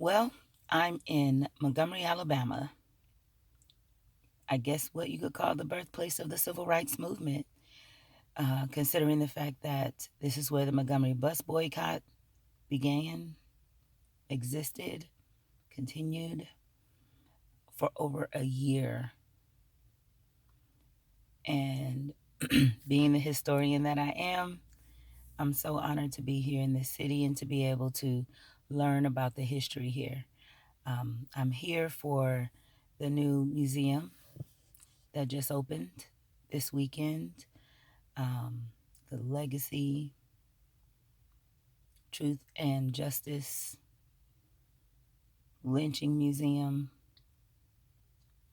Well, I'm in Montgomery, Alabama. I guess what you could call the birthplace of the civil rights movement, considering the fact that this is where the Montgomery bus boycott began, existed, continued for over a year. And being the historian that I am, I'm so honored to be here in this city and to be able to learn about the history here. I'm here for the new museum that just opened this weekend, um, the Legacy, Truth and Justice Lynching Museum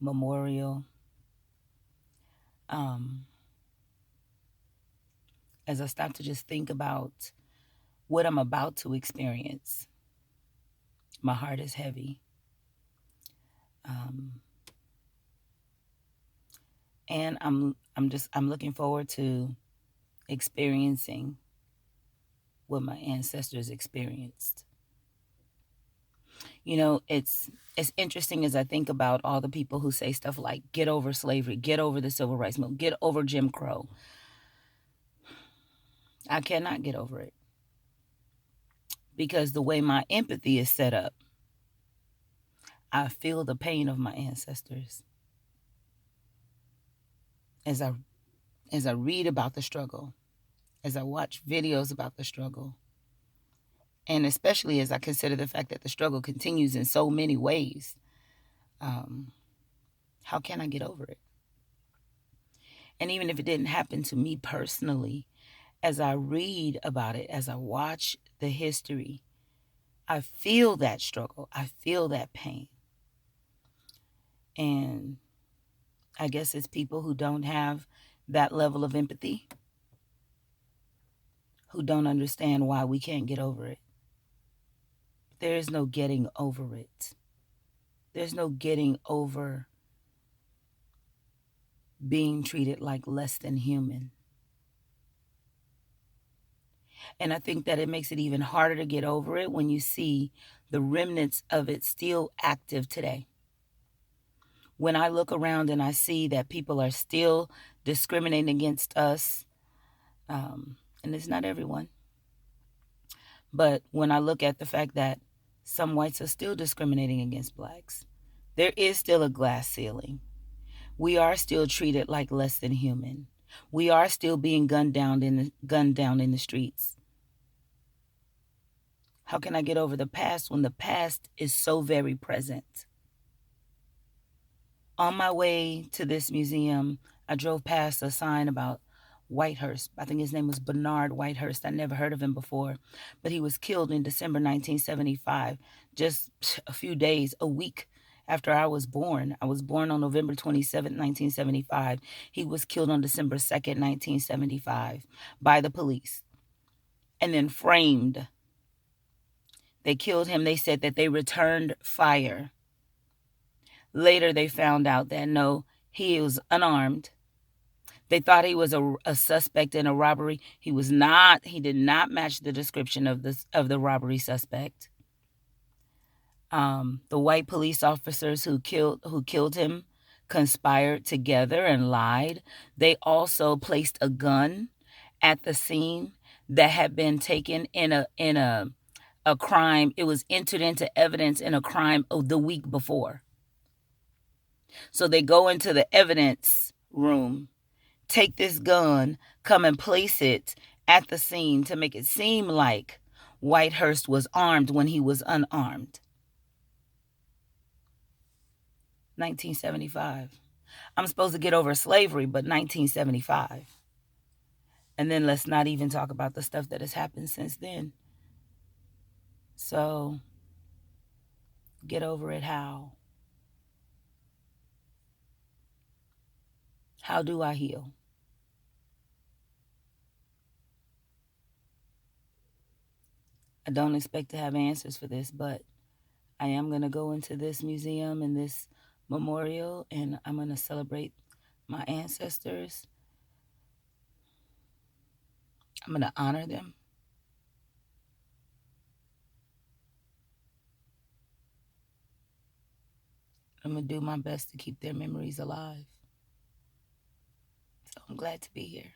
Memorial. Um, as I stop to just think about what I'm about to experience, my heart is heavy. Um, and I'm looking forward to experiencing what my ancestors experienced. You know, it's interesting as I think about all the people who say stuff like get over slavery, get over the civil rights movement, get over Jim Crow. I cannot get over it because the way my empathy is set up, I feel the pain of my ancestors as I read about the struggle, as I watch videos about the struggle, and especially as I consider the fact that the struggle continues in so many ways. Um, how can I get over it? And even if it didn't happen to me personally, as I read about it, as I watch the history, I feel that struggle. I feel that pain. And I guess it's people who don't have that level of empathy, who don't understand why we can't get over it. There is no getting over it. There's no getting over being treated like less than human. And I think that it makes it even harder to get over it when you see the remnants of it still active today. When I look around and I see that people are still discriminating against us, and it's not everyone, but when I look at the fact that some whites are still discriminating against blacks, there is still a glass ceiling. We are still treated like less than human. We are still being gunned down in the streets. How can I get over the past when the past is so very present? On my way to this museum, I drove past a sign about Whitehurst. I think his name was Bernard Whitehurst. I never heard of him before, but he was killed in December 1975, just a few days, a week after I was born. I was born on November 27, 1975. He was killed on December 2nd, 1975 by the police and then framed. They killed him. They said that they returned fire. Later, they found out that no, he was unarmed. They thought he was a suspect in a robbery. He was not. He did not match the description of the robbery suspect. The white police officers who killed him conspired together and lied. They also placed a gun at the scene that had been taken in a crime. It was entered into evidence in a crime of the week before. So they go into the evidence room, take this gun, come and place it at the scene to make it seem like Whitehurst was armed when he was unarmed. 1975. I'm supposed to get over slavery, but 1975. And then let's not even talk about the stuff that has happened since then. So, get over it how? How do I heal? I don't expect to have answers for this, but I am going to go into this museum and this memorial, and I'm going to celebrate my ancestors. I'm going to honor them. I'm going to do my best to keep their memories alive. So I'm glad to be here.